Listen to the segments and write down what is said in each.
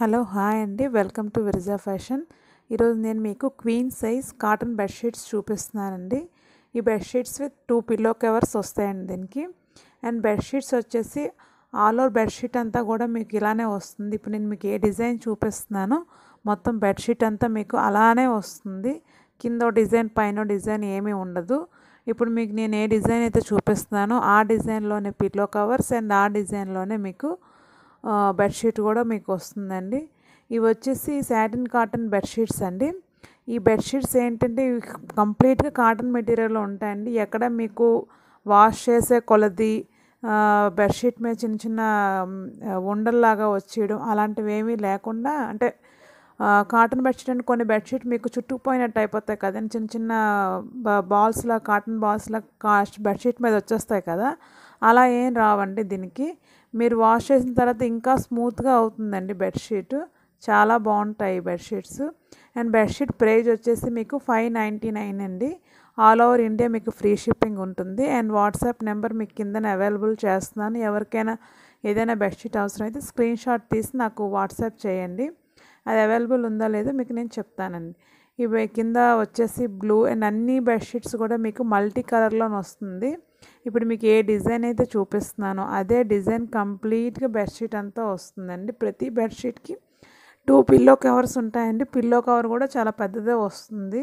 Hello hi అండి, welcome to Viraja fashion. ఈరోజు నేను మీకు క్వీన్ సైజ్ కాటన్ బెడ్షీట్స్ చూపిస్తున్నానండి. ఈ బెడ్షీట్స్ విత్ 2 పిల్లో కవర్స్ వస్తాయండి దీనికి. అండ్ బెడ్షీట్స్ వచ్చేసి ఆల్ ఓవర్ బెడ్షీట్ అంతా కూడా మీకు ఇలానే వస్తుంది. ఇప్పుడు నేను మీకు ఏ డిజైన్ చూపిస్తున్నానో మొత్తం బెడ్షీట్ అంతా మీకు అలానే వస్తుంది. కింద డిజైన్ పైన డిజైన్ ఏమీ ఉండదు. ఇప్పుడు మీకు నేను ఏ డిజైన్ అయితే చూపిస్తున్నానో ఆ డిజైన్లోనే పిల్లో కవర్స్ అండ్ ఆ డిజైన్లోనే మీకు బెడ్షీట్ కూడా మీకు వస్తుందండి. ఇవి వచ్చేసి సాటిన్ కాటన్ బెడ్షీట్స్ అండి. ఈ బెడ్షీట్స్ ఏంటంటే కంప్లీట్గా కాటన్ మెటీరియల్లో ఉంటాయండి. ఎక్కడ మీకు వాష్ చేసే కొలది బెడ్షీట్ మీద చిన్న చిన్న ఉండల్లాగా వచ్చేయడం అలాంటివి ఏమీ లేకుండా, అంటే కాటన్ బెడ్షీట్ అంటే కొన్ని బెడ్షీట్ మీకు చుట్టుకుపోయినట్టు అయిపోతాయి కదండి, చిన్న చిన్న బాల్స్లా కాటన్ బాల్స్లా బెడ్షీట్ మీద వచ్చేస్తాయి కదా, అలా ఏం రావండి దీనికి. మీరు వాష్ చేసిన తర్వాత ఇంకా స్మూత్గా అవుతుందండి బెడ్షీట్. చాలా బాగుంటాయి బెడ్షీట్స్. అండ్ బెడ్షీట్ ప్రైస్ వచ్చేసి మీకు 599 అండి. ఆల్ ఓవర్ ఇండియా మీకు ఫ్రీ షిప్పింగ్ ఉంటుంది. అండ్ వాట్సాప్ నెంబర్ మీకు కింద అవైలబుల్ చేస్తున్నాను. ఎవరికైనా ఏదైనా బెడ్షీట్ అవసరం అయితే స్క్రీన్ షాట్ తీసి నాకు వాట్సాప్ చేయండి. అది అవైలబుల్ ఉందో లేదో మీకు నేను చెప్తానండి. ఇవి కింద వచ్చేసి బ్లూ అండ్ అన్ని బెడ్షీట్స్ కూడా మీకు మల్టీ కలర్లో వస్తుంది. ఇప్పుడు మీకు ఏ డిజైన్ అయితే చూపిస్తున్నానో అదే డిజైన్ కంప్లీట్గా బెడ్షీట్ అంతా వస్తుందండి. ప్రతి బెడ్షీట్కి 2 పిల్లో కవర్స్ ఉంటాయండి. పిల్లో కవర్ కూడా చాలా పెద్దదే వస్తుంది.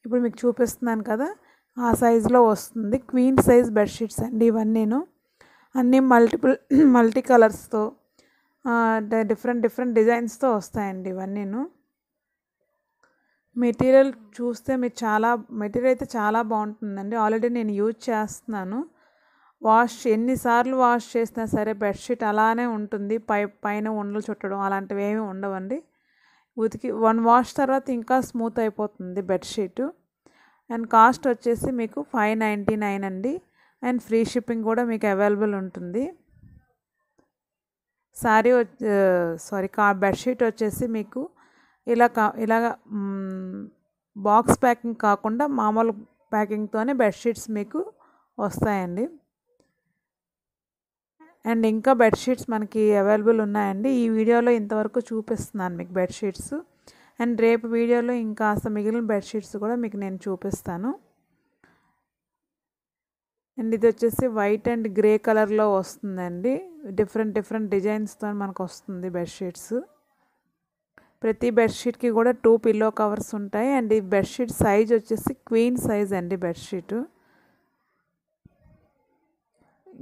ఇప్పుడు మీకు చూపిస్తున్నాను కదా, ఆ సైజులో వస్తుంది. క్వీన్ సైజ్ బెడ్షీట్స్ అండి ఇవన్నీను. అన్నీ మల్టీ కలర్స్తో డిఫరెంట్ డిజైన్స్తో వస్తాయండి ఇవన్నీను. మెటీరియల్ చూస్తే మీకు మెటీరియల్ అయితే చాలా బాగుంటుందండి. ఆల్రెడీ నేను యూజ్ చేస్తున్నాను. ఎన్నిసార్లు వాష్ చేసినా సరే బెడ్షీట్ అలానే ఉంటుంది. పైన ఉండలు చుట్టడం అలాంటివి ఏమీ ఉండవండి. 1 వాష్ తర్వాత ఇంకా స్మూత్ అయిపోతుంది బెడ్షీట్. అండ్ కాస్ట్ వచ్చేసి మీకు 599 అండి. అండ్ ఫ్రీ షిప్పింగ్ కూడా మీకు అవైలబుల్ ఉంటుంది. బెడ్షీట్ వచ్చేసి మీకు ఇలాగా బాక్స్ ప్యాకింగ్ కాకుండా మామూలు ప్యాకింగ్తోనే బెడ్షీట్స్ మీకు వస్తాయండి. అండ్ ఇంకా బెడ్షీట్స్ మనకి అవైలబుల్ ఉన్నాయండి. ఈ వీడియోలో ఇంతవరకు చూపిస్తున్నాను మీకు బెడ్షీట్స్. అండ్ రేపు వీడియోలో ఇంకా మిగిలిన బెడ్షీట్స్ కూడా మీకు నేను చూపిస్తాను. అండ్ ఇది వచ్చేసి వైట్ అండ్ గ్రే కలర్లో వస్తుందండి. డిఫరెంట్ డిజైన్స్తో మనకు వస్తుంది బెడ్షీట్స్. ప్రతి బెడ్షీట్కి కూడా 2 పిల్లో కవర్స్ ఉంటాయి. అండ్ ఈ బెడ్షీట్ సైజ్ వచ్చేసి క్వీన్ సైజ్ అండి బెడ్షీట్.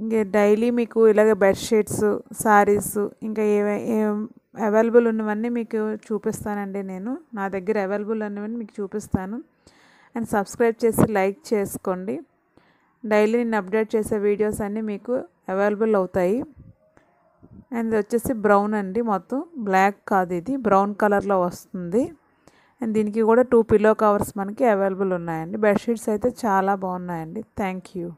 ఇంకా డైలీ మీకు ఇలాగ బెడ్షీట్స్, శారీస్ ఇంకా అవైలబుల్ ఉన్నవన్నీ మీకు చూపిస్తానండి. నా దగ్గర అవైలబుల్ ఉన్నవన్నీ మీకు చూపిస్తాను. అండ్ సబ్స్క్రైబ్ చేసి లైక్ చేసుకోండి. డైలీ నేను అప్డేట్ చేసే వీడియోస్ అన్నీ మీకు అవైలబుల్ అవుతాయి. అండ్ ఇది వచ్చేసి బ్రౌన్ అండి, మొత్తం బ్లాక్ కాదు, ఇది బ్రౌన్ కలర్లో వస్తుంది. అండ్ దీనికి కూడా 2 పిల్లో కవర్స్ మనకి అవైలబుల్ ఉన్నాయండి. బెడ్షీట్స్ అయితే చాలా బాగున్నాయండి. Thank you.